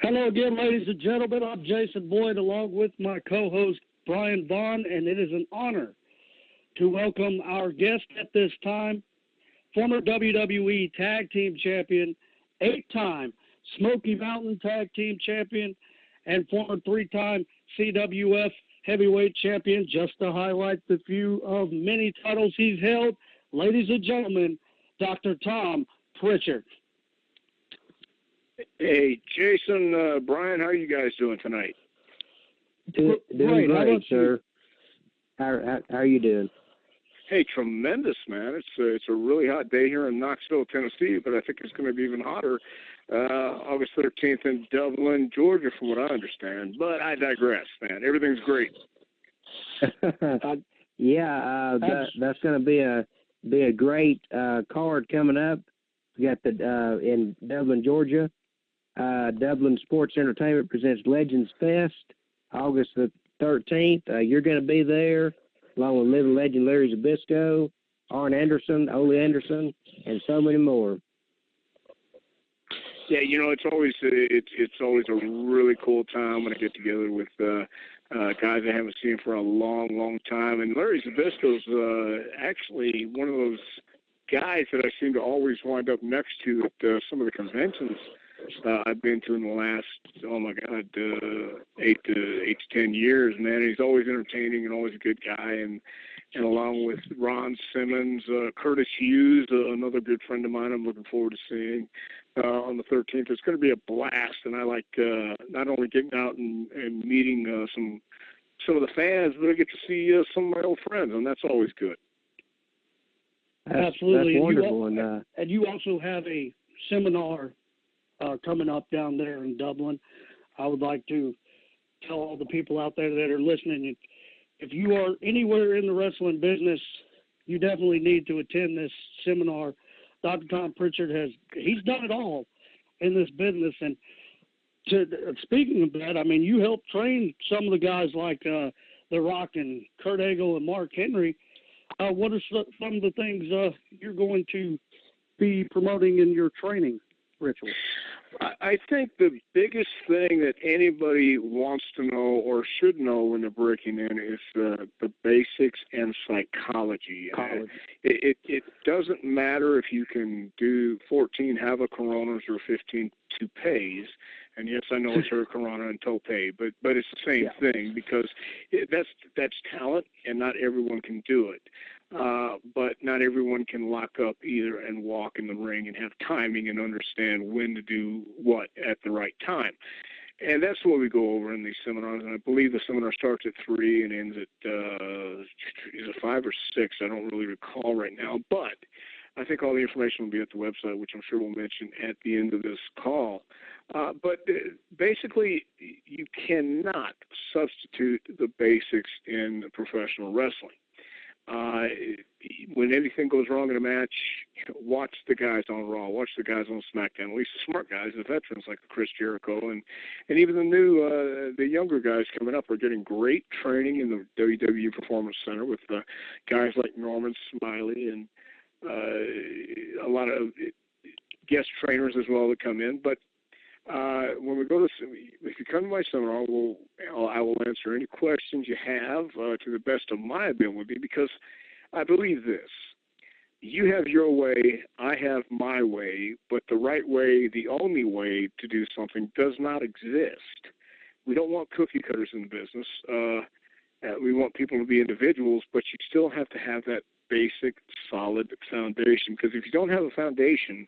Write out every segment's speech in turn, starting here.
Hello again, ladies and gentlemen. I'm Jason Boyd, along with my co-host, Brian Vaughn, and it is an honor to welcome our guest at this time, former WWE Tag Team Champion, 8-time Smoky Mountain Tag Team Champion, and former 3-time CWF Heavyweight Champion, just to highlight the few of many titles he's held. Ladies and gentlemen, Dr. Tom Prichard. Hey, Jason, Brian, how are you guys doing tonight? Doing great, sir. How are you doing? Hey, tremendous, man. It's a really hot day here in Knoxville, Tennessee, but I think it's going to be even hotter August 13th in Dublin, Georgia, from what I understand. But I digress, man. Everything's great. That's going to be a great card coming up. We got the in Dublin, Georgia. Dublin Sports Entertainment presents Legends Fest, August the 13th. You're going to be there, along with living legend Larry Zbyszko, Arn Anderson, Ole Anderson, and so many more. Yeah, it's always a really cool time when I get together with guys I haven't seen for a long, long time. And Larry Zbyszko's actually one of those guys that I seem to always wind up next to at some of the conventions I've been to in the last, 8 to 10 years, man. He's always entertaining and always a good guy. And along with Ron Simmons, Curtis Hughes, another good friend of mine I'm looking forward to seeing on the 13th. It's going to be a blast, and I like not only getting out and meeting some of the fans, but I get to see some of my old friends, and that's always good. Absolutely. That's wonderful. And you also have a seminar coming up down there in Dublin. I would like to tell all the people out there that are listening, if you are anywhere in the wrestling business, you definitely need to attend this seminar. Dr. Tom Prichard he's done it all in this business. And speaking of that, I mean, you helped train some of the guys like The Rock and Kurt Angle and Mark Henry. What are some of the things you're going to be promoting in your training ritual? I think the biggest thing that anybody wants to know or should know when they're breaking in is the basics and psychology. It doesn't matter if you can do 14 Hava Coronas or 15 toupees. And yes, I know it's Hurricanrana and Tope, but it's the same thing, because that's talent, and not everyone can do it. But not everyone can lock up either and walk in the ring and have timing and understand when to do what at the right time. And that's what we go over in these seminars. And I believe the seminar starts at 3 and ends at is it 5 or 6? I don't really recall right now, but I think all the information will be at the website, which I'm sure we'll mention at the end of this call. But basically, you cannot substitute the basics in professional wrestling. When anything goes wrong in a match, watch the guys on Raw, watch the guys on SmackDown, at least the smart guys, the veterans like Chris Jericho, and even the younger guys coming up are getting great training in the WWE Performance Center with guys like Norman Smiley and a lot of guest trainers as well that come in. But when we go to, if you come to my seminar, I will answer any questions you have to the best of my ability, because I believe this: you have your way, I have my way, but the right way, the only way to do something, does not exist. We don't want cookie cutters in the business. We want people to be individuals, but you still have to have that basic, solid foundation, because if you don't have a foundation,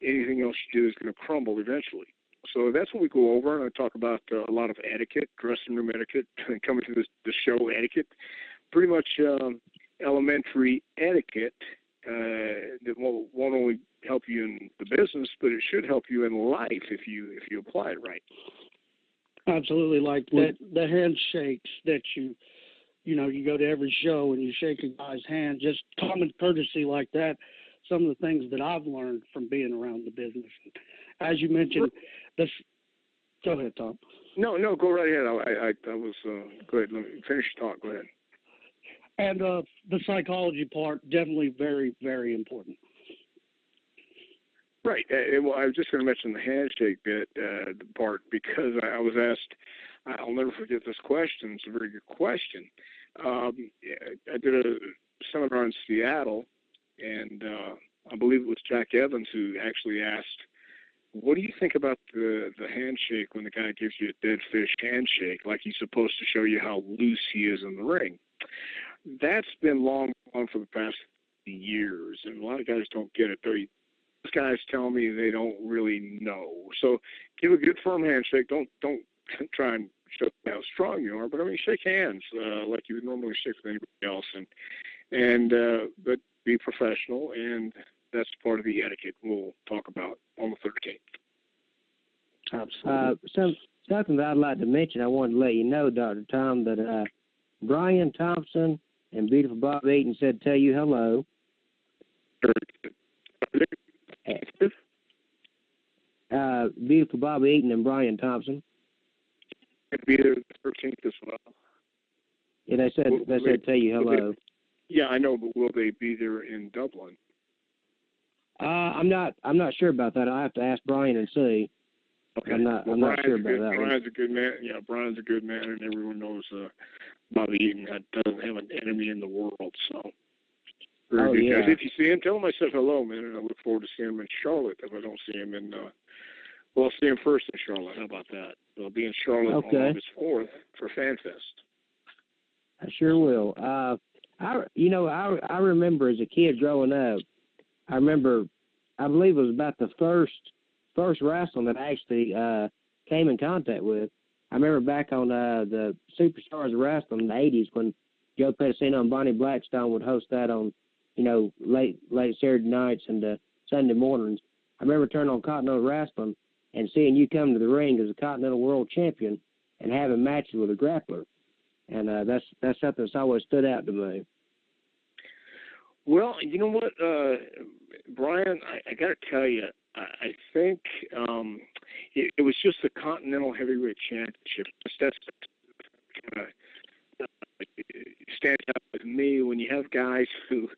anything else you do is going to crumble eventually. So that's what we go over, and I talk about a lot of etiquette, dressing room etiquette, coming to the show etiquette, pretty much elementary etiquette that won't only help you in the business, but it should help you in life if you apply it right. Absolutely, like that, the handshakes that you go to every show and you shake a guy's hand, just common courtesy like that. Some of the things that I've learned from being around the business. As you mentioned, go ahead, Tom. No, go right ahead. I was, go ahead, let me finish your talk, go ahead. And the psychology part, definitely very, very important. Right. Well, I was just going to mention the handshake part because I was asked. I'll never forget this question. It's a very good question. I did a seminar in Seattle, and I believe it was Jack Evans who actually asked, "What do you think about the handshake when the guy gives you a dead fish handshake, like he's supposed to show you how loose he is in the ring?" That's been long gone for the past years, and a lot of guys don't get it. Those guys tell me they don't really know. So give a good firm handshake. Don't try and show how strong you are, but I mean shake hands like you would normally shake with anybody else, and but be professional, and that's part of the etiquette we'll talk about on the 13th. Absolutely. Something that I'd like to mention, I wanted to let you know, Dr. Tom, that Brian Thompson and beautiful Bob Eaton said tell you hello. Beautiful Bob Eaton and Brian Thompson. Be there the 13th as well. Yeah, they said tell you hello. Yeah, I know, but will they be there in Dublin? I'm not sure about that. I have to ask Brian and see. Okay. I'm not sure about that. Brian's a good man. Yeah, Brian's a good man, and everyone knows Bobby Eaton doesn't have an enemy in the world. So, very good guys. If you see him, tell him I said hello, man, and I look forward to seeing him in Charlotte. If I don't see him in, well, I'll see him first in Charlotte. How about that? I'll be in Charlotte on August 4th for FanFest. I sure will. I remember as a kid growing up. I believe it was about the first wrestling that I actually came in contact with. I remember back on the Superstars of Wrestling in the 80s when Joe Pedicino and Bonnie Blackstone would host that on, late Saturday nights and Sunday mornings. I remember turning on Continental Wrestling and seeing you come to the ring as a Continental World Champion and having matches with a grappler. And that's something that's always stood out to me. Well, you know what, Brian, I got to tell you, I think it was just the Continental Heavyweight Championship. That's kind of stands out with me when you have guys who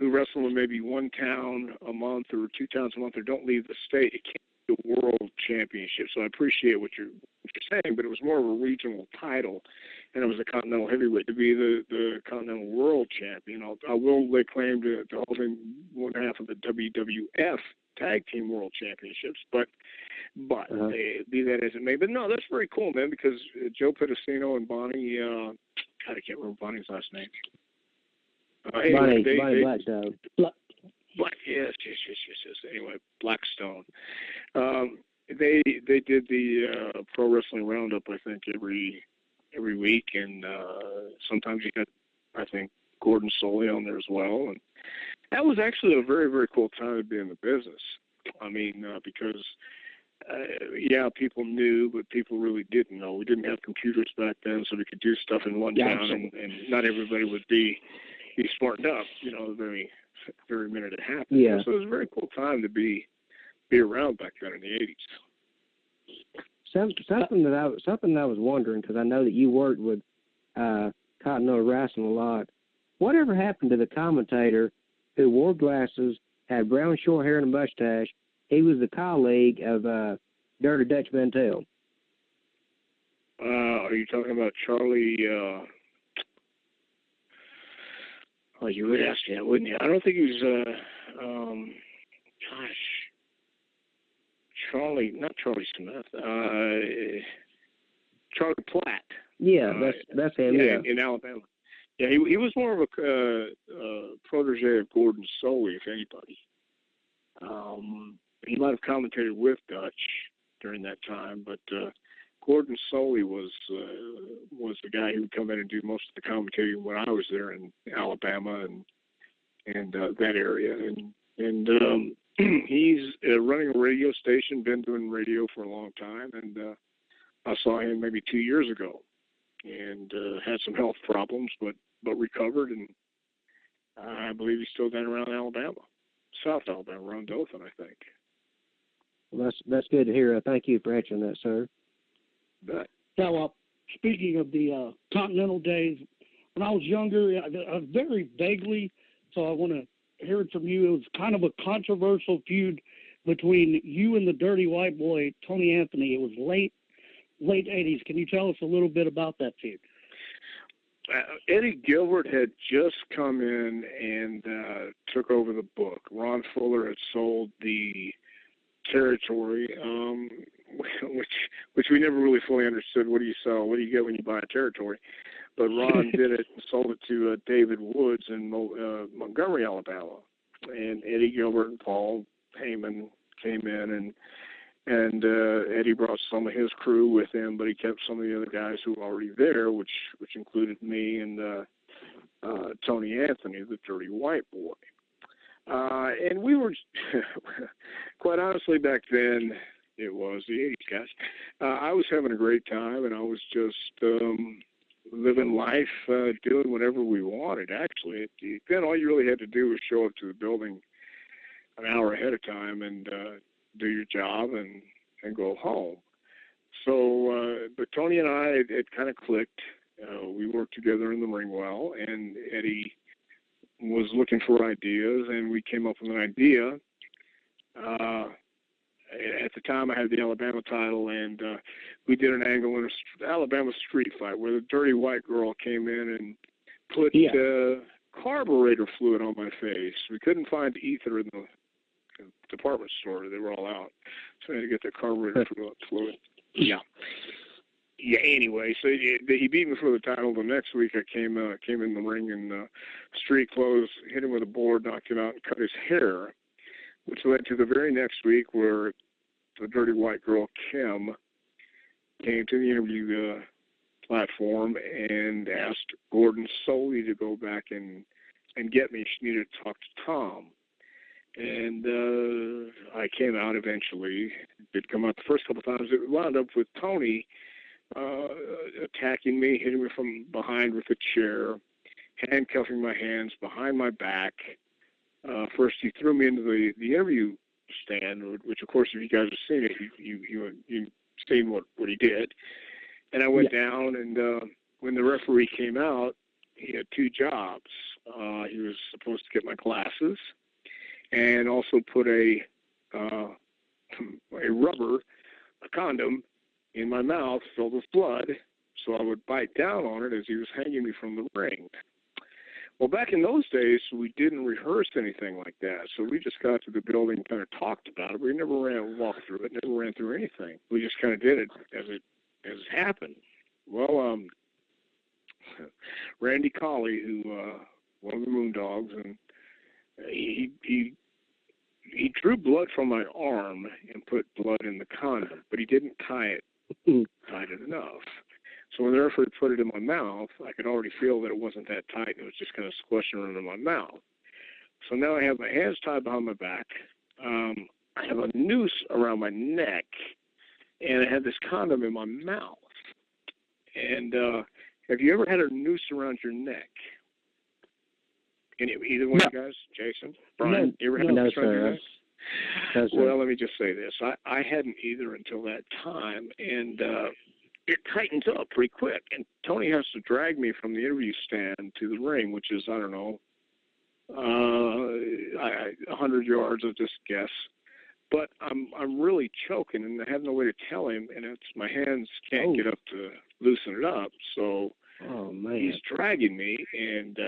wrestle in maybe one town a month or two towns a month or don't leave the state. It can't be a world championship. So I appreciate what you're saying, but it was more of a regional title, and it was a Continental Heavyweight. To be the Continental World Champion, I will lay claim to holding one half of the WWF Tag Team World Championships, but be that as it may. But no, that's very cool, man, because Joe Pedicino and Bonnie, God, I can't remember Bonnie's last name. Bonnie Blackstone. Yes. Anyway, Blackstone. They did the Pro Wrestling Roundup, I think, every week, and sometimes you got, I think, Gordon Soley on there as well, and that was actually a very, very cool time to be in the business. I mean, because people knew, but people really didn't know. We didn't have computers back then, so we could do stuff in one town, and not everybody would be smart enough, the very, very minute it happened. Yeah. So it was a very cool time to be around back then in the 80s. Something that I was wondering, because I know that you worked with Continental Wrestling a lot. Whatever happened to the commentator who wore glasses, had brown short hair and a mustache? He was the colleague of Dirty Dutch Mantel. Are you talking about Charlie? You would ask that, wouldn't you? I don't think he was. Not Charlie Smith. Charlie Platt. Yeah, that's him. Yeah, in Alabama. Yeah, he was more of a protege of Gordon Soley, if anybody. He might have commentated with Dutch during that time, but Gordon Soley was the guy who would come in and do most of the commentating when I was there in Alabama and that area. And he's running a radio station, been doing radio for a long time, and I saw him maybe 2 years ago, and had some health problems, but recovered, and I believe he's still down around Alabama, South Alabama, around Dothan, I think. Well, that's good to hear. Thank you for answering that, sir. But Now, speaking of the Continental days, when I was younger, very vaguely, so I want to hear it from you. It was kind of a controversial feud between you and the Dirty White Boy, Tony Anthony. It was late 80s. Can you tell us a little bit about that feud? Eddie Gilbert had just come in and took over the book. Ron Fuller had sold the territory, which we never really fully understood. What do you sell? What do you get when you buy a territory? But Ron did it and sold it to David Woods in Montgomery, Alabama. And Eddie Gilbert and Paul Heyman came in, and Eddie brought some of his crew with him, but he kept some of the other guys who were already there, which included me and Tony Anthony, the Dirty White Boy. And we were, quite honestly, back then, it was the 80s, guys. I was having a great time, and I was just living life, doing whatever we wanted, actually. Then all you really had to do was show up to the building an hour ahead of time and do your job and go home. So, but Tony and I, it kind of clicked. We worked together in the ring well, and Eddie was looking for ideas, and we came up with an idea. At the time, I had the Alabama title, and we did an angle in an Alabama street fight where the Dirty White Girl came in and put carburetor fluid on my face. We couldn't find ether in the department store. They were all out. So I had to get the carburetor fluid. Yeah. Anyway, so he beat me for the title. The next week I came in the ring in street clothes, hit him with a board, knocked him out, and cut his hair, which led to the very next week where the Dirty White Girl, Kim, came to the interview platform and asked Gordon Soley to go back and get me. She needed to talk to Tom. And I came out eventually. Did come out the first couple times. It wound up with Tony attacking me, hitting me from behind with a chair, handcuffing my hands behind my back. First, he threw me into the interview stand, which, of course, if you guys have seen it, you've seen what he did. And I went down, and when the referee came out, he had two jobs. He was supposed to get my glasses and also put a condom in my mouth filled with blood, so I would bite down on it as he was hanging me from the ring. Well, back in those days, we didn't rehearse anything like that, so we just got to the building and kind of talked about it. We never walked through it, never ran through anything. We just kind of did it as it happened. Well, Randy Colley, who one of the Moondogs, and he drew blood from my arm and put blood in the condom, but he didn't tie it tight enough. So when the referee put it in my mouth, I could already feel that it wasn't that tight. It was just kind of squishing around in my mouth. So now I have my hands tied behind my back. I have a noose around my neck, and I have this condom in my mouth. And have you ever had a noose around your neck? Either one of you guys? Jason? Brian? You ever had a noose around your neck? Well, let me just say this. I hadn't either until that time, and it tightens up pretty quick. And Tony has to drag me from the interview stand to the ring, which is, I don't know, 100 yards, I'll just guess. But I'm really choking, and I have no way to tell him, and my hands can't get up to loosen it up. So he's dragging me, and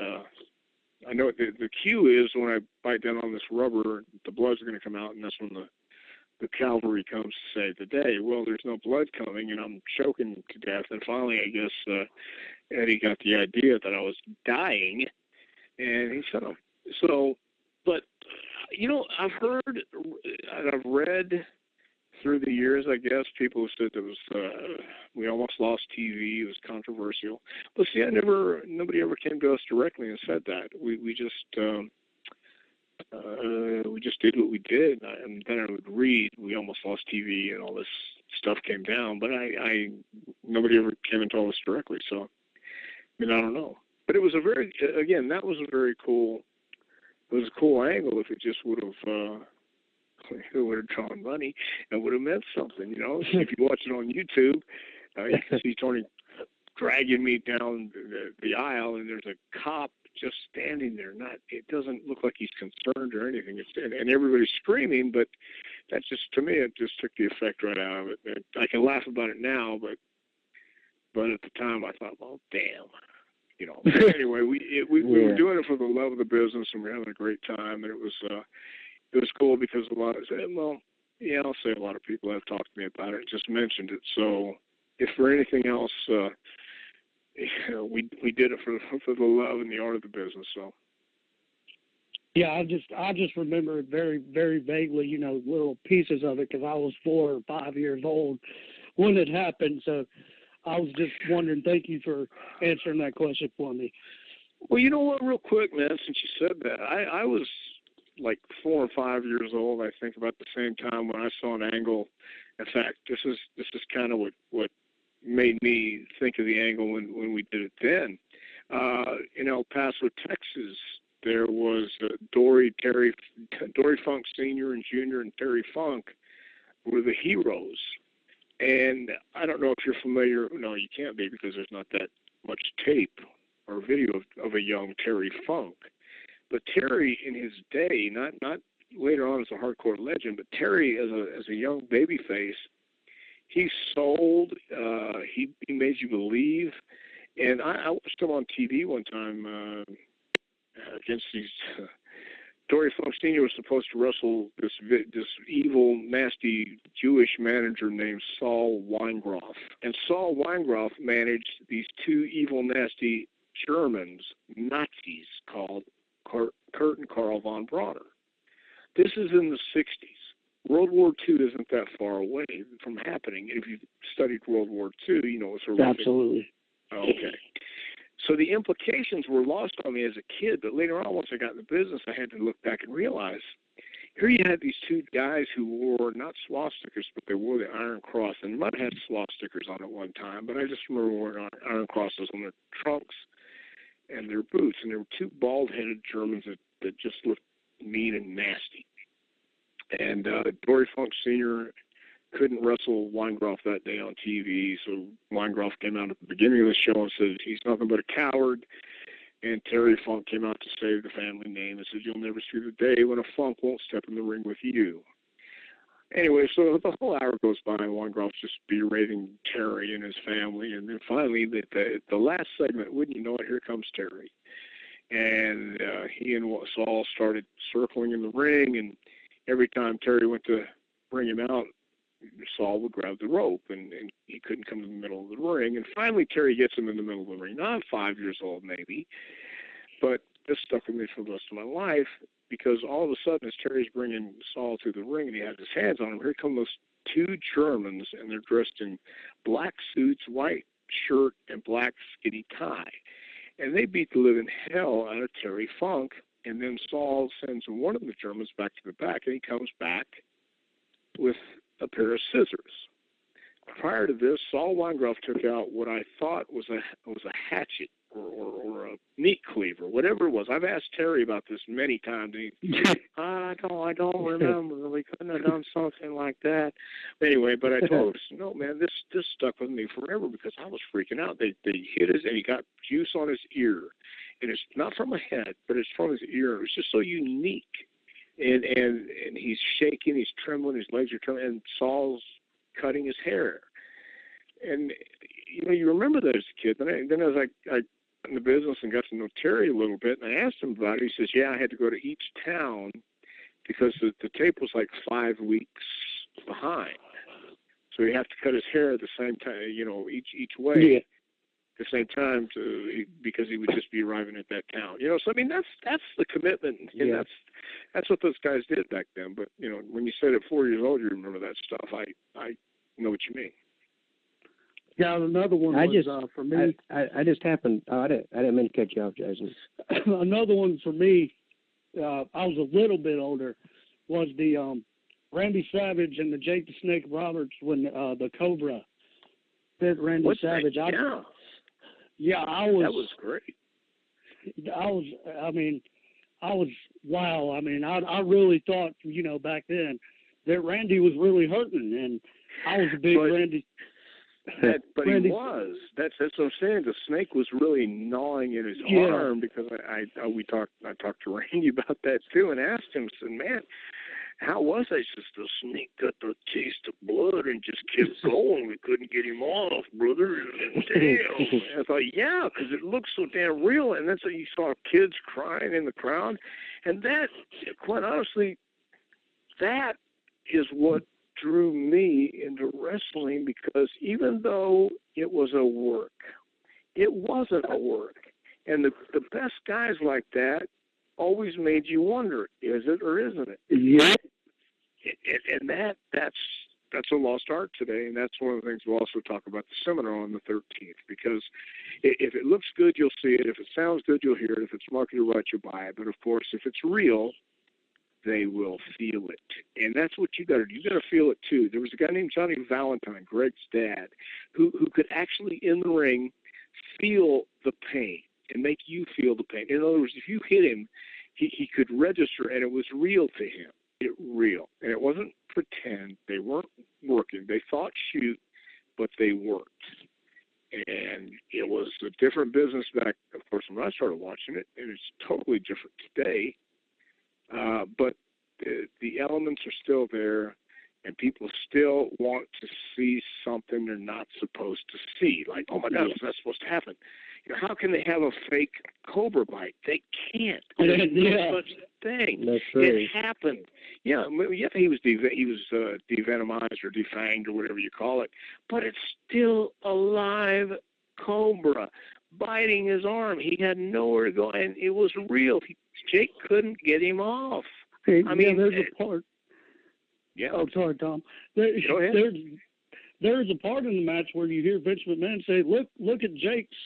I know the cue is when I bite down on this rubber, the blood's going to come out, and that's when the cavalry comes to save the day. Well, there's no blood coming, and I'm choking to death. And finally, I guess Eddie got the idea that I was dying, and he shut him. So, but, I've heard and I've read through the years, I guess, people who said we almost lost TV. It was controversial. But see, nobody ever came to us directly and said that. We just did what we did, and then I would read, we almost lost TV and all this stuff came down, but nobody ever came and told us directly, so, I don't know. But it was that was a very cool, it was a cool angle if it just would have, it would have drawn money and would have meant something, If you watch it on YouTube, you can see Tony dragging me down the aisle, and there's a cop just standing there. It doesn't look like he's concerned or anything. And everybody's screaming, but That just, to me, it just took the effect right out of it. I can laugh about it now, but at the time I thought, well, damn. You know. Anyway, we were doing it for the love of the business, and we were having a great time, and it was cool because a lot of I'll say a lot of people have talked to me about it, just mentioned it. So if for anything else, we did it for the love and the art of the business. So. Yeah, I just remember it very, very vaguely, you know, little pieces of it, because I was 4 or 5 years old when it happened. So I was just wondering. Thank you for answering that question for me. Well, you know what, real quick, man, since you said that, I was like 4 or 5 years old, I think, about the same time when I saw an angle. In fact, this is kind of what made me think of the angle when we did it then. In El Paso, Texas, there was Dory Funk Sr. and Jr. and Terry Funk were the heroes. And I don't know if you're familiar. No, you can't be, because there's not that much tape or video of a young Terry Funk. But Terry, in his day, not later on as a hardcore legend, but Terry as a young babyface, he sold. He made you believe. And I watched him on TV one time against these. Dory Funk Sr. was supposed to wrestle this evil, nasty Jewish manager named Saul Weingroff. And Saul Weingroff managed these 2 evil, nasty Germans, Nazis, called Kurt and Karl von Bronner. This is in the 60s. World War II isn't that far away from happening. If you've studied World War II, you know it's horrific. Absolutely. Okay. So the implications were lost on me as a kid, but later on, once I got in the business, I had to look back and realize, here you had these 2 guys who wore not swastikas, but they wore the Iron Cross, and Mutt had swastikas on at one time, but I just remember wearing Iron Crosses on their trunks and their boots, and there were 2 bald-headed Germans that just looked mean and nasty. And Dory Funk Sr. couldn't wrestle Weingroff that day on TV, so Weingroff came out at the beginning of the show and said he's nothing but a coward. And Terry Funk came out to save the family name and said, you'll never see the day when a Funk won't step in the ring with you. Anyway, so the whole hour goes by, and Weingroff's just berating Terry and his family. And then finally, the last segment, wouldn't you know it, here comes Terry. And he and Saul started circling in the ring, and every time Terry went to bring him out, Saul would grab the rope, and he couldn't come to the middle of the ring. And finally, Terry gets him in the middle of the ring. Now, I'm 5 years old, maybe, but this stuck with me for the rest of my life, because all of a sudden, as Terry's bringing Saul to the ring and he has his hands on him, here come those 2 Germans, and they're dressed in black suits, white shirt, and black skinny tie. And they beat the living hell out of Terry Funk, and then Saul sends one of the Germans back to the back, and he comes back with a pair of scissors. Prior to this, Saul Weingroff took out what I thought was a hatchet or a meat cleaver, whatever it was. I've asked Terry about this many times. And I don't remember. We couldn't have done something like that. Anyway, but I told him, no, man, this stuck with me forever, because I was freaking out. They hit us, and he got juice on his ear, and it's not from a head, but it's from his ear. It was just so unique. And he's shaking, he's trembling, his legs are trembling, and Saul's cutting his hair. And, you know, you remember that as a kid. Then as I got in the business and got to know Terry a little bit, and I asked him about it, he says, yeah, I had to go to each town because the tape was like 5 weeks behind. So he had to cut his hair at the same time, you know, each way. Yeah. The same time because he would just be arriving at that town, you know. So I mean, that's the commitment, and yeah. That's what those guys did back then. But you know, when you said at 4 years old, you remember that stuff. I know what you mean. Yeah, another one for me. I just happened. I didn't mean to cut you off, Jason. Another one for me. I was a little bit older. Was the Randy Savage and the Jake the Snake Roberts when the Cobra hit Randy Savage. Yeah, I was. That was great. I was wow. I mean, I really thought, you know, back then that Randy was really hurting, and I was a big Randy. But Randy, he was. That's what I'm saying. The snake was really gnawing at his arm, because I talked to Randy about that too, and asked him, said, man, how was I? He says, the snake got the taste of blood and just kept going. We couldn't get him off, brother. And damn. I thought, yeah, because it looks so damn real. And then so you saw kids crying in the crowd. And that, quite honestly, that is what drew me into wrestling, because even though it was a work, it wasn't a work. And the best guys like that always made you wonder, is it or isn't it? Yeah. And that's a lost art today, and that's one of the things we'll also talk about the seminar on the 13th, because if it looks good, you'll see it. If it sounds good, you'll hear it. If it's marketed right, you'll buy it. But, of course, if it's real, they will feel it. And that's what you got to do. You got to feel it, too. There was a guy named Johnny Valentine, Greg's dad, who could actually, in the ring, feel the pain and make you feel the pain. In other words, if you hit him, he could register, and it was real to him. Real. And it wasn't pretend. They weren't working. They thought shoot, but they weren't. And it was a different business back, of course, when I started watching it, and it's totally different today. But the elements are still there, and people still want to see something they're not supposed to see. Like, oh, my God, was that supposed to happen? You know, how can they have a fake cobra bite? They can't. There's no such thing. That's true. It happened. Yeah, he was devenomized or defanged or whatever you call it, but it's still a live cobra biting his arm. He had nowhere to go, and it was real. Jake couldn't get him off. Hey, I mean, there's a part. Yeah. Oh, sorry, Tom. Go ahead. There's a part in the match where you hear Vince McMahon say, look at Jake's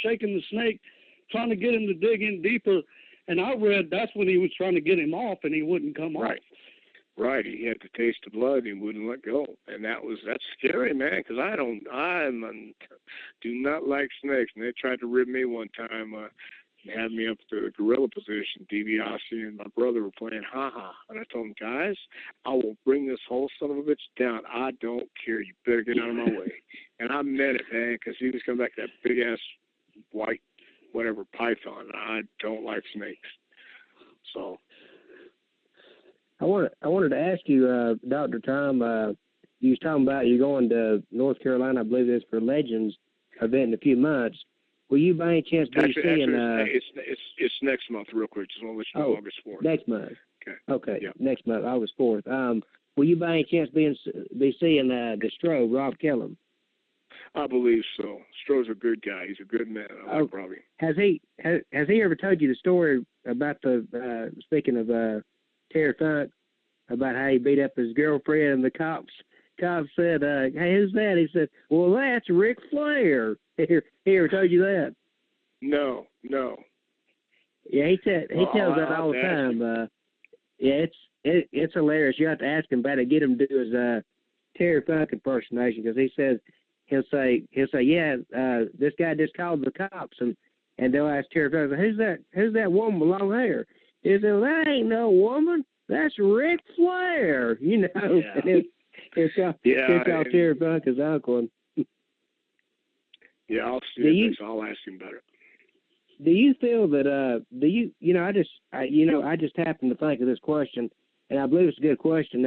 shaking the snake, trying to get him to dig in deeper. And I read that's when he was trying to get him off, and he wouldn't come off. Right. He had the taste of blood. He wouldn't let go, and that's scary, man. Because I do not like snakes. And they tried to rib me one time. Had me up to the gorilla position. DiBiase and my brother were playing ha-ha. And I told them, guys, I will bring this whole son of a bitch down. I don't care. You better get out of my way. And I meant it, man, because he was coming back to that big-ass white, whatever, python. I don't like snakes. So. I wanted to ask you, Dr. Tom, you was talking about you going to North Carolina, I believe it's for Legends event in a few months. Will you by any chance be seeing? It's next month, real quick. Just want to let you know, August 4th. Next month. Okay. Yeah. Next month, August 4th. Will you by any chance be seeing the Stro, Rob Kellum? I believe so. Stroh's a good guy. He's a good man. Probably. Has he ever told you the story about the speaking of Terry Funk, about how he beat up his girlfriend and the cops said, hey, who's that? He said, well, that's Ric Flair. He ever told you that? No. Yeah, he tells that all the time. Yeah, it's hilarious. You have to ask him about it, get him to do his Terry Funk impersonation, because he'll say, yeah, this guy just called the cops, and they'll ask Terry Funk, who's that woman with long hair? He said, well, that ain't no woman. That's Ric Flair, you know. Yeah. And it's called Terry Funk his uncle. Yeah, I'll see it. I'll ask him about it. Do you feel that I just happened to think of this question, and I believe it's a good question.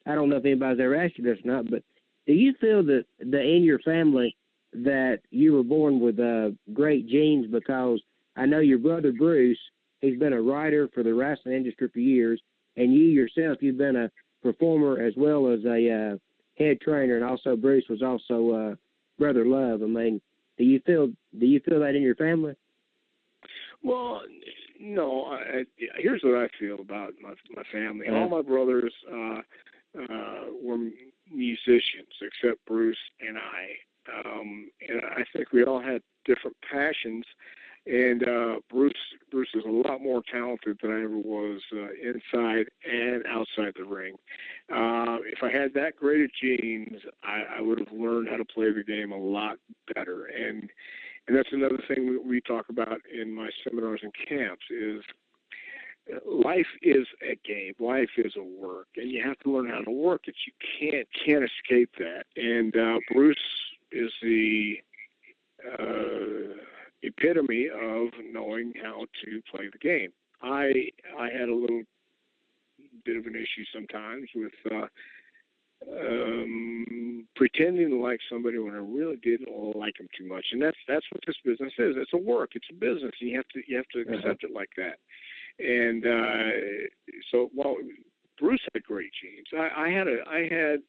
I don't know if anybody's ever asked you this or not, but do you feel that in your family that you were born with great genes? Because I know your brother Bruce, he's been a writer for the wrestling industry for years, and you yourself, you've been a performer as well as a head trainer, and also Bruce was also Brother Love. I mean, do you feel that in your family? Well, no. Here's what I feel about my family. All my brothers were musicians, except Bruce and I. And I think we all had different passions. And Bruce is a lot more talented than I ever was inside and outside the ring. If I had that great of genes, I would have learned how to play the game a lot better. And that's another thing we talk about in my seminars and camps is life is a game. Life is a work, and you have to learn how to work it. You can't escape that. And Bruce is the epitome of knowing how to play the game. I had a little bit of an issue sometimes with pretending to like somebody when I really didn't like them too much. And that's what this business is. It's a work. It's a business. And you have to accept it like that. And so, well, Bruce had great genes. I had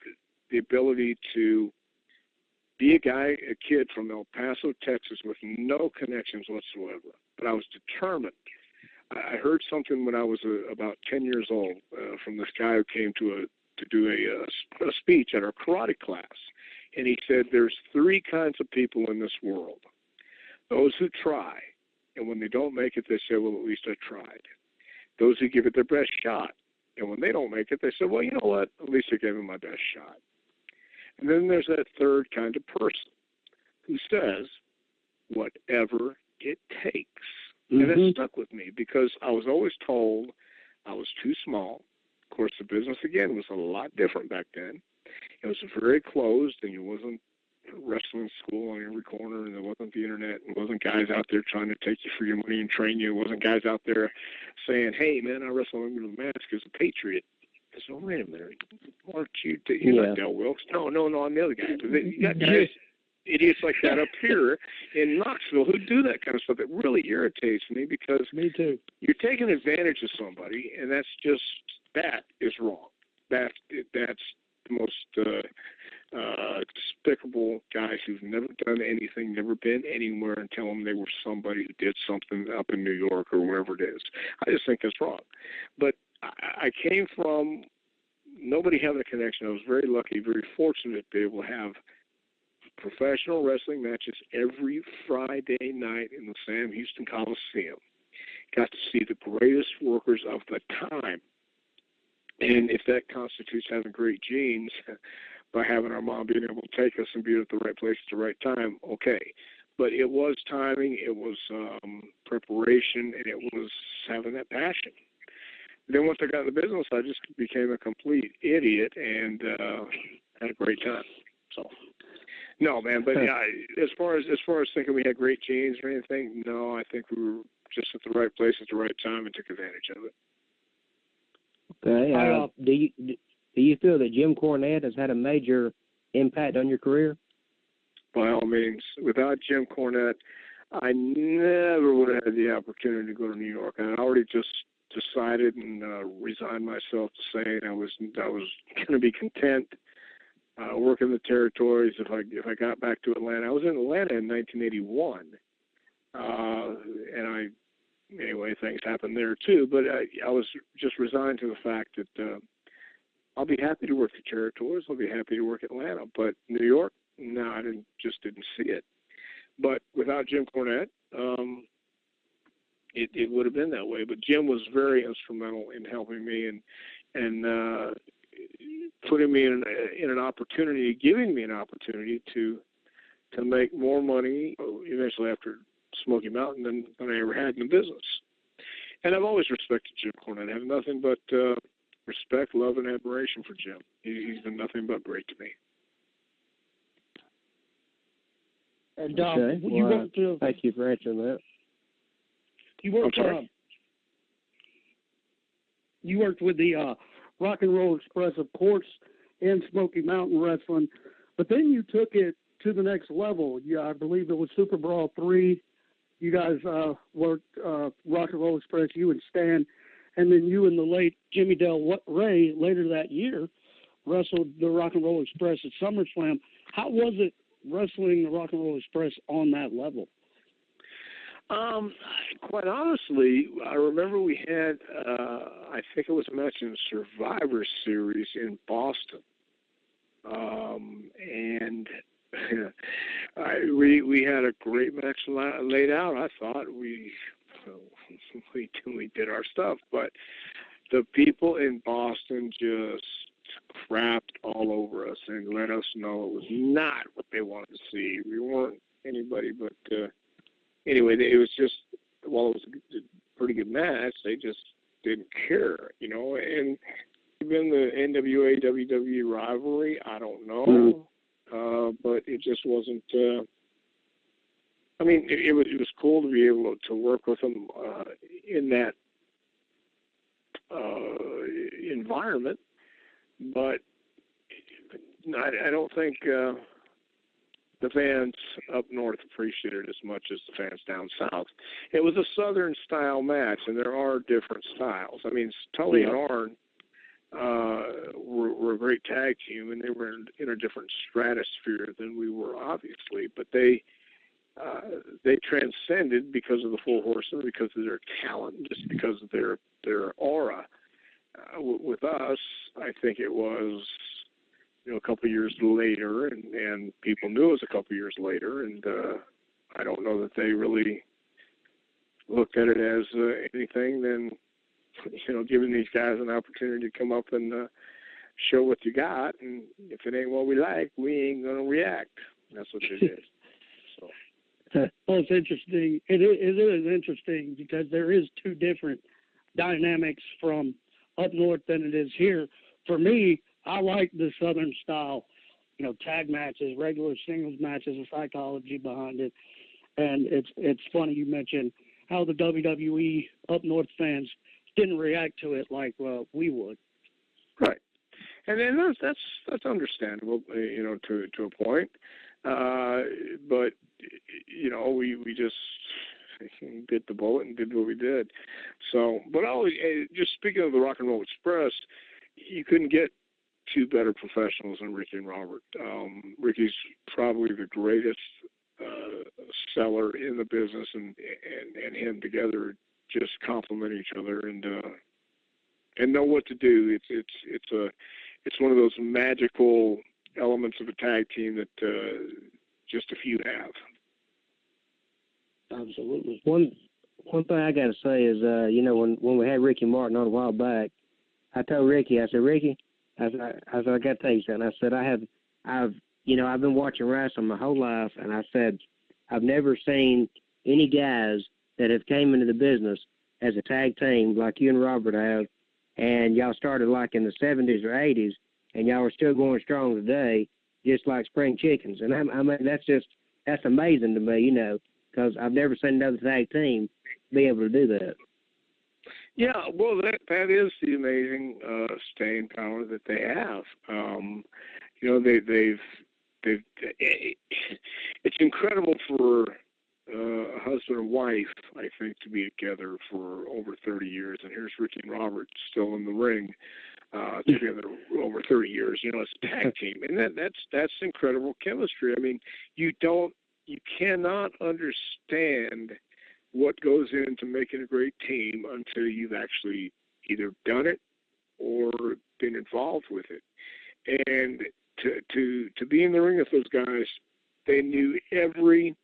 the ability to be a kid from El Paso, Texas, with no connections whatsoever. But I was determined. I heard something when I was about 10 years old from this guy who came to do a speech at our karate class. And he said, there's 3 kinds of people in this world. Those who try, and when they don't make it, they say, well, at least I tried. Those who give it their best shot, and when they don't make it, they say, well, you know what, at least I gave it my best shot. And then there's that third kind of person who says, whatever it takes. And that stuck with me because I was always told I was too small. Of course, the business, again, was a lot different back then. It was very closed, and it wasn't wrestling school on every corner, and there wasn't the internet, and there wasn't guys out there trying to take you for your money and train you. It wasn't guys out there saying, hey, man, I wrestle under the mask as a patriot. I said, well, wait a minute. Aren't you're not Del Wilkes. No, I'm the other guy. You got guys, idiots like that up here in Knoxville who do that kind of stuff. It really irritates me because me too. You're taking advantage of somebody, and that is wrong. That's the most despicable guys who've never done anything, never been anywhere, and tell them they were somebody who did something up in New York or wherever it is. I just think that's wrong. But I came from nobody having a connection. I was very lucky, very fortunate to be able to have professional wrestling matches every Friday night in the Sam Houston Coliseum. Got to see the greatest workers of the time. And if that constitutes having great genes, by having our mom being able to take us and be at the right place at the right time, okay. But it was timing, it was preparation, and it was having that passion. Then once I got in the business, I just became a complete idiot and had a great time. So, no, man. But yeah, as far as thinking we had great genes or anything, no, I think we were just at the right place at the right time and took advantage of it. Okay. Do you feel that Jim Cornette has had a major impact on your career? By all means. Without Jim Cornette, I never would have had the opportunity to go to New York. I already just decided and resigned myself to saying I was going to be content working the territories if I got back to Atlanta. I was in Atlanta in 1981, and anyway, things happened there too. But I was just resigned to the fact that I'll be happy to work the territories. I'll be happy to work Atlanta, but New York, no, I just didn't see it. But without Jim Cornette, it would have been that way. But Jim was very instrumental in helping me and putting me in an opportunity, giving me an opportunity to make more money eventually after Smoky Mountain than I ever had in the business. And I've always respected Jim Cornette. I have nothing but respect, love, and admiration for Jim. He's been nothing but great to me. And okay. Thank you for answering that. You worked with the Rock and Roll Express, of course, and Smoky Mountain Wrestling, but then you took it to the next level. Yeah, I believe it was Super Brawl 3. You guys worked Rock and Roll Express, you and Stan, and then you and the late Jimmy Del Rey later that year wrestled the Rock and Roll Express at SummerSlam. How was it wrestling the Rock and Roll Express on that level? Quite honestly, I remember we had, I think it was a match in Survivor Series in Boston. And we had a great match laid out. I thought we did our stuff, but the people in Boston just crapped all over us and let us know it was not what they wanted to see. We weren't anybody but, anyway, it was just, while it was a pretty good match, they just didn't care, and even the NWA WWE rivalry, I don't know, but it just wasn't, it was cool to be able to work with them in that environment, but I don't think the fans up north appreciated it as much as the fans down south. It was a Southern style match, and there are different styles. I mean, Tully and Arn were a great tag team, and they were in a different stratosphere than we were, obviously. But they transcended because of the Four Horsemen, because of their talent, just because of their aura. With us, I think it was, a couple of years later, and people knew it was a couple of years later, and I don't know that they really looked at it as anything than, giving these guys an opportunity to come up and show what you got, and if it ain't what we like, we ain't going to react. That's what it is. So. Well, it's interesting. It is interesting because there is two different dynamics from up north than it is here. For me, I like the Southern style, tag matches, regular singles matches, the psychology behind it. And it's funny you mentioned how the WWE up north fans didn't react to it like we would. Right. And then that's understandable, to a point. But we just bit the bullet and did what we did. So, but always, just speaking of the Rock and Roll Express, you couldn't get two better professionals than Ricky and Robert. Ricky's probably the greatest seller in the business, and him together just complement each other and know what to do. It's one of those magical elements of a tag team that just a few have. Absolutely. One thing I got to say is, when we had Ricky Martin on a while back, I told Ricky, I said, Ricky, I got to tell you something. I said, I've been watching wrestling my whole life, and I said, I've never seen any guys that have came into the business as a tag team like you and Robert have, and y'all started like in the 70s or 80s, and y'all are still going strong today, just like spring chickens. And I mean, that's amazing to me, because I've never seen another tag team be able to do that. Yeah, well, that is the amazing staying power that they have. It's incredible for a husband and wife, I think, to be together for over 30 years. And here's Ricky and Robert still in the ring together over 30 years. It's a tag team, and that's incredible chemistry. I mean, you cannot understand what goes into making a great team until you've actually either done it or been involved with it. And to be in the ring with those guys, they knew every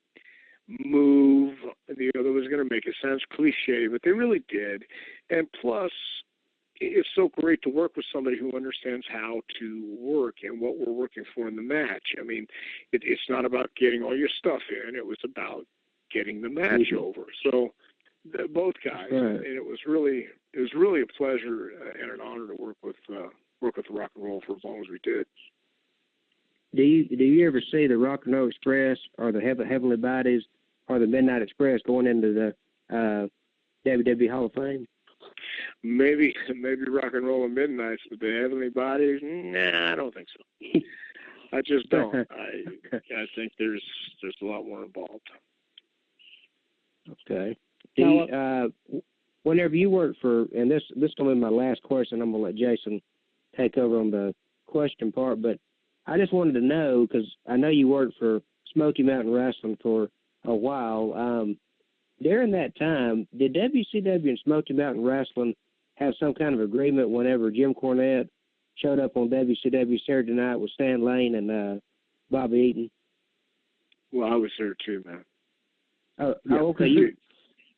move the other was going to make. It sounds cliche, but they really did. And plus, it's so great to work with somebody who understands how to work and what we're working for in the match. I mean, it's not about getting all your stuff in. It was about getting the match over. So both guys, and it was really a pleasure and an honor to work with Rock and Roll for as long as we did. Do you ever see the Rock and Roll Express or the Heavenly Bodies or the Midnight Express going into the WWE Hall of Fame? Maybe Rock and Roll and Midnights, but the Heavenly Bodies, nah, I don't think so. I just don't. I think there's a lot more involved. Okay. Whenever you work for, and this is going to be my last question, I'm going to let Jason take over on the question part, but I just wanted to know, because I know you worked for Smoky Mountain Wrestling for a while. During that time, did WCW and Smoky Mountain Wrestling have some kind of agreement whenever Jim Cornette showed up on WCW Saturday Night with Stan Lane and Bobby Eaton? Well, I was there too, man. Oh, okay.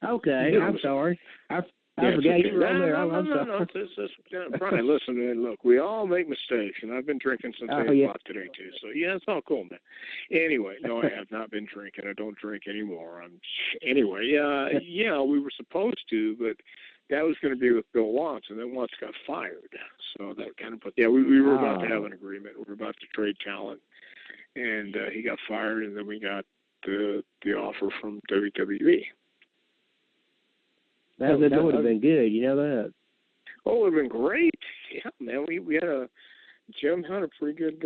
Okay, I'm sorry. I forgot you were on there. I'm sorry. Brian, listen, man, look, we all make mistakes, and I've been drinking since 8 o'clock today, too. So, yeah, it's all cool, man. Anyway, no, I have not been drinking. I don't drink anymore. Anyway, we were supposed to, but that was going to be with Bill Watts, and then Watts got fired. So that kind of we were about to have an agreement. We were about to trade talent, and he got fired, and then we got the offer from WWE. That would have been good, you know that. Oh, it would have been great. Yeah, man, we had Jim had a pretty good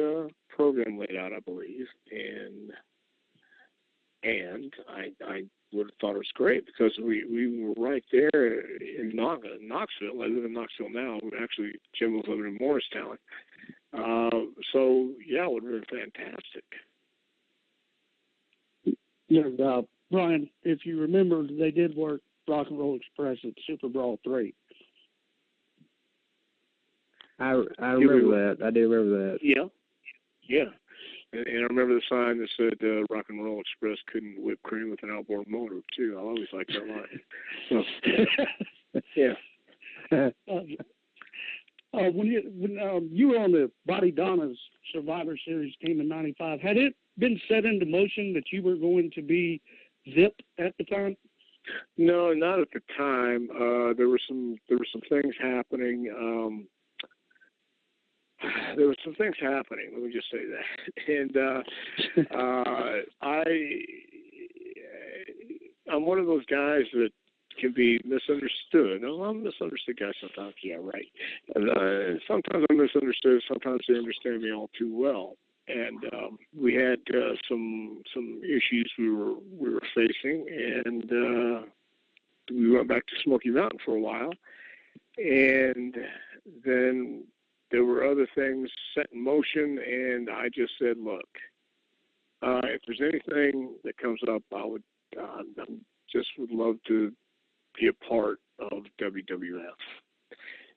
program laid out, I believe, and I would have thought it was great because we were right there in Knoxville. I live in Knoxville now. Actually, Jim was living in Morristown. So yeah, it would have been fantastic. Yeah, Brian, if you remember, they did work Rock and Roll Express at Super Brawl 3. I remember that. I do remember that. Yeah. And I remember the sign that said Rock and Roll Express couldn't whip cream with an outboard motor, too. I always liked that line. So, yeah. When you were on the Body Donna's Survivor Series team in '95, had it been set into motion that you were going to be Zip at the time? No, not at the time. There were some things happening. There were some things happening. Let me just say that. And I'm one of those guys that can be misunderstood. No, I'm a misunderstood guy sometimes. Yeah, right. And sometimes I'm misunderstood. Sometimes they understand me all too well. And we had some issues we were facing, and we went back to Smoky Mountain for a while, and then there were other things set in motion, and I just said, look, if there's anything that comes up, I would love to be a part of WWF.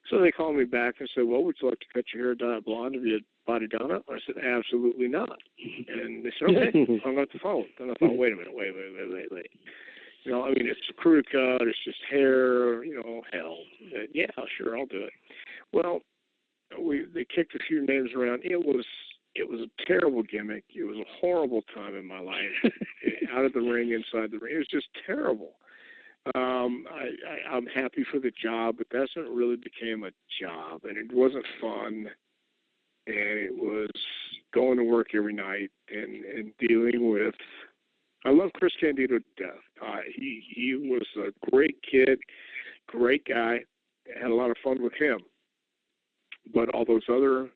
So they called me back and said, well, would you like to cut your hair dye blonde if you had Body Donna? I said, absolutely not. And they said, okay, hung up the phone. Then I thought, wait a minute, wait. You know, I mean, it's a crew cut, it's just hair, you know, hell. Yeah, sure, I'll do it. Well, they kicked a few names around. It was a terrible gimmick. It was a horrible time in my life. Out of the ring, inside the ring. It was just terrible. I'm happy for the job, but that's when it really became a job, and it wasn't fun. And it was going to work every night and dealing with. I love Chris Candido to death. He was a great kid, great guy. Had a lot of fun with him. But all those other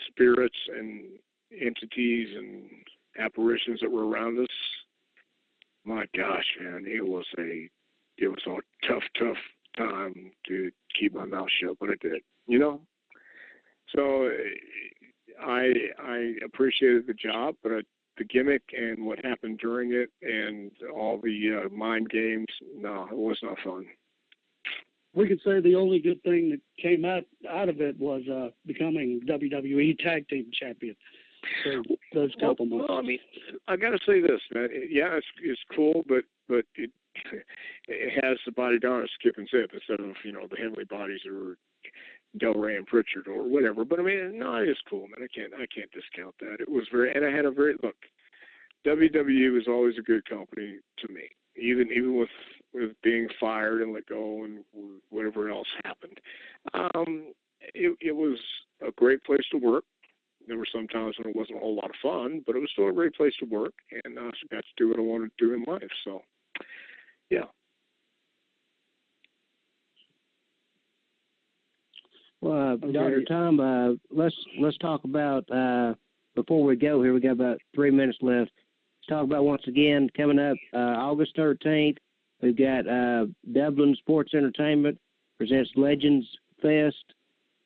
spirits and entities and apparitions that were around us, my gosh, man, it was a tough time to keep my mouth shut, but I did, you know. So I appreciated the job, but the gimmick and what happened during it and all the mind games, no, it was not fun. We could say the only good thing that came out of it was becoming WWE Tag Team Champion for those couple months. Well, I mean, I got to say this, man. Yeah, it's cool, but it has the Body Donna skip and zip instead of, you know, the Heavenly Bodies or Del Rey and Prichard or whatever. But I mean, no, it is cool, man. I can't discount that. It was and I had a very look. WWE was always a good company to me, even with being fired and let go and whatever else happened. It was a great place to work. There were some times when it wasn't a whole lot of fun, but it was still a great place to work, and I got to do what I wanted to do in life. So, yeah. Well, Dr. Tom, let's talk about before we go here. We got about 3 minutes left. Let's talk about once again coming up August 13th. We've got Dublin Sports Entertainment presents Legends Fest.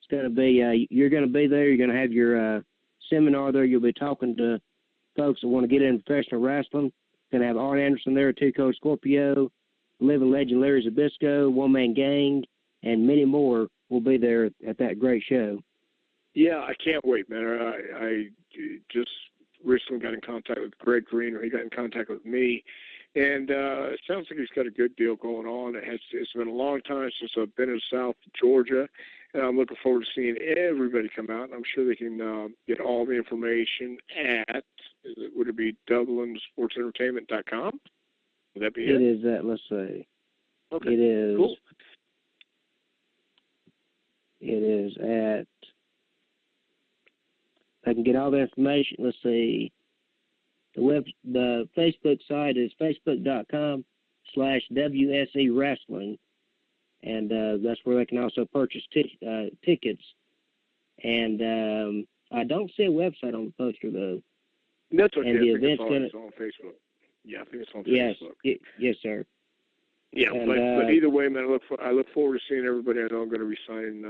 It's going to be you're going to be there. You're going to have your seminar there. You'll be talking to folks that want to get into professional wrestling. Going to have Art Anderson there, Two Cold Scorpio, Living Legend Larry Zbyszko, One Man Gang, and many more will be there at that great show. Yeah, I can't wait, man. I just recently got in contact with Greg Green, or he got in contact with me, and it sounds like he's got a good deal going on. It's been a long time since I've been in South Georgia, and I'm looking forward to seeing everybody come out. And I'm sure they can get all the information at, would it be DublinSportsEntertainment.com? Would that be it? It is that. Let's see. Okay. It is. Cool. It is at. I can get all the information. Let's see. The Facebook site is facebook.com/WSE Wrestling. and that's where they can also purchase tickets. And I don't see a website on the poster though. That's okay. And the event's on Facebook. Yeah, I think it's on yes, Facebook. Yes, sir. Yeah, and, but either way, man, I look forward to seeing everybody. I know I'm going to be signing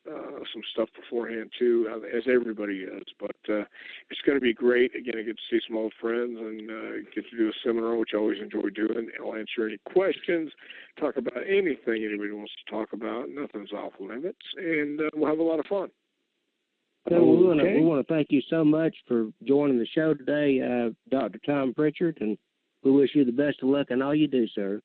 some stuff beforehand too, as everybody is. But it's going to be great. Again, I get to see some old friends and get to do a seminar, which I always enjoy doing. I'll answer any questions, talk about anything anybody wants to talk about. Nothing's off limits, and we'll have a lot of fun. So we want to thank you so much for joining the show today, Dr. Tom Prichard, and we wish you the best of luck in all you do, sir.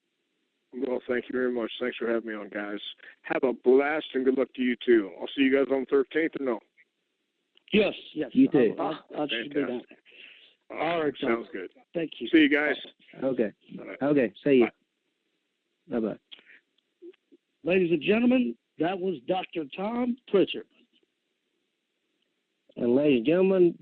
Well, thank you very much. Thanks for having me on, guys. Have a blast and good luck to you too. I'll see you guys on the 13th, or no? Yes. You too. I should be down there. All right, sounds good. Thank you. See you guys. Okay. Right. Okay. See you. Bye-bye. Ladies and gentlemen, that was Dr. Tom Prichard. And ladies and gentlemen,